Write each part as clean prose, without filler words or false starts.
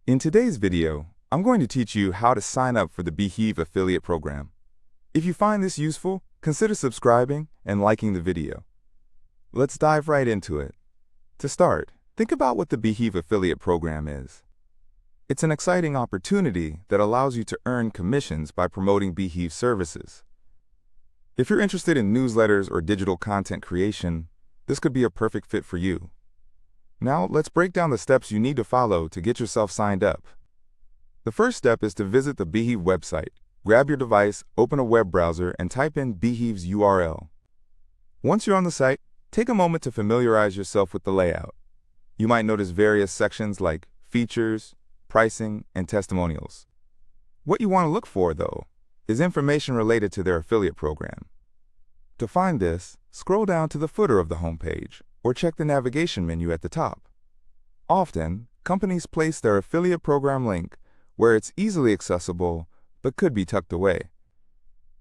In today's video, I'm going to teach you how to sign up for the Beehiiv affiliate program. If you find this useful, consider subscribing and liking the video. Let's dive right into it. To start, think about what the Beehiiv affiliate program is. It's an exciting opportunity that allows you to earn commissions by promoting Beehiiv services. If you're interested in newsletters or digital content creation, this could be a perfect fit for you. Now, let's break down the steps you need to follow to get yourself signed up. The first step is to visit the Beehiiv website. Grab your device, open a web browser, and type in Beehiiv's URL. Once you're on the site, take a moment to familiarize yourself with the layout. You might notice various sections like features, pricing, and testimonials. What you want to look for, though, is information related to their affiliate program. To find this, scroll down to the footer of the homepage, or check the navigation menu at the top. Often, companies place their affiliate program link where it's easily accessible but could be tucked away.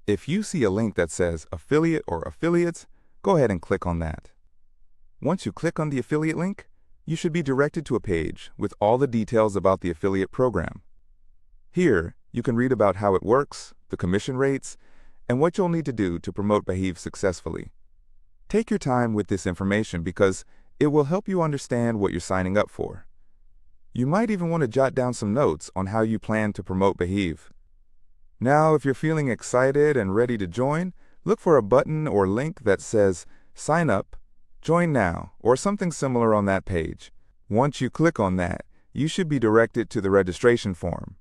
If you see a link that says affiliate or affiliates, go ahead and click on that. Once you click on the affiliate link, you should be directed to a page with all the details about the affiliate program. Here, you can read about how it works, the commission rates, and what you'll need to do to promote Beehiiv successfully. Take your time with this information because it will help you understand what you're signing up for. You might even want to jot down some notes on how you plan to promote Beehiiv. Now, if you're feeling excited and ready to join, look for a button or link that says Sign Up, Join Now, or something similar on that page. Once you click on that, you should be directed to the registration form.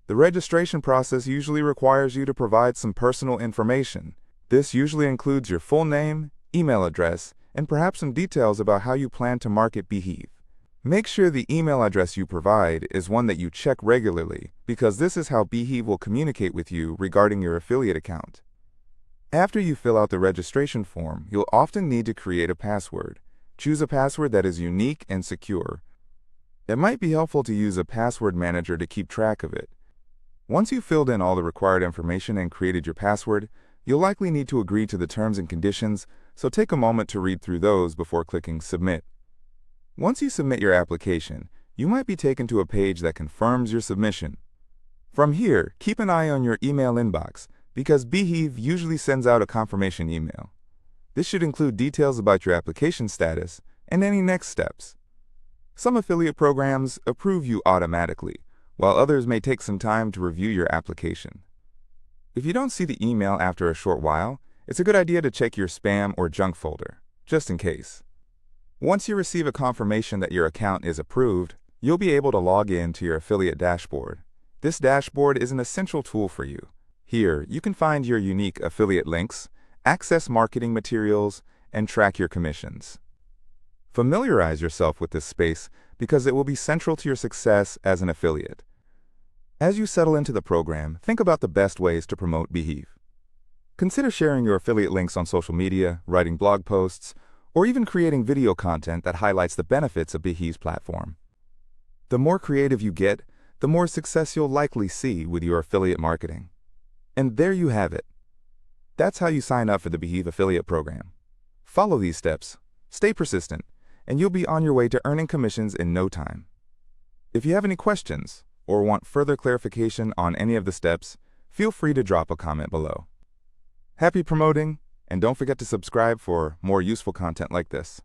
The registration process usually requires you to provide some personal information. This usually includes your full name, email address, and perhaps some details about how you plan to market Beehiiv. Make sure the email address you provide is one that you check regularly, because this is how Beehiiv will communicate with you regarding your affiliate account. After you fill out the registration form, you'll often need to create a password. Choose a password that is unique and secure. It might be helpful to use a password manager to keep track of it. Once you've filled in all the required information and created your password, you'll likely need to agree to the terms and conditions, so take a moment to read through those before clicking Submit. Once you submit your application, you might be taken to a page that confirms your submission. From here, keep an eye on your email inbox, because Beehiiv usually sends out a confirmation email. This should include details about your application status and any next steps. Some affiliate programs approve you automatically, while others may take some time to review your application. If you don't see the email after a short while, it's a good idea to check your spam or junk folder, just in case. Once you receive a confirmation that your account is approved, you'll be able to log in to your affiliate dashboard. This dashboard is an essential tool for you. Here, you can find your unique affiliate links, access marketing materials, and track your commissions. Familiarize yourself with this space because it will be central to your success as an affiliate. As you settle into the program, think about the best ways to promote Beehiiv. Consider sharing your affiliate links on social media, writing blog posts, or even creating video content that highlights the benefits of Beehiiv's platform. The more creative you get, the more success you'll likely see with your affiliate marketing. And there you have it. That's how you sign up for the Beehiiv affiliate program. Follow these steps, stay persistent, and you'll be on your way to earning commissions in no time. If you have any questions or want further clarification on any of the steps, feel free to drop a comment below. Happy promoting, and don't forget to subscribe for more useful content like this.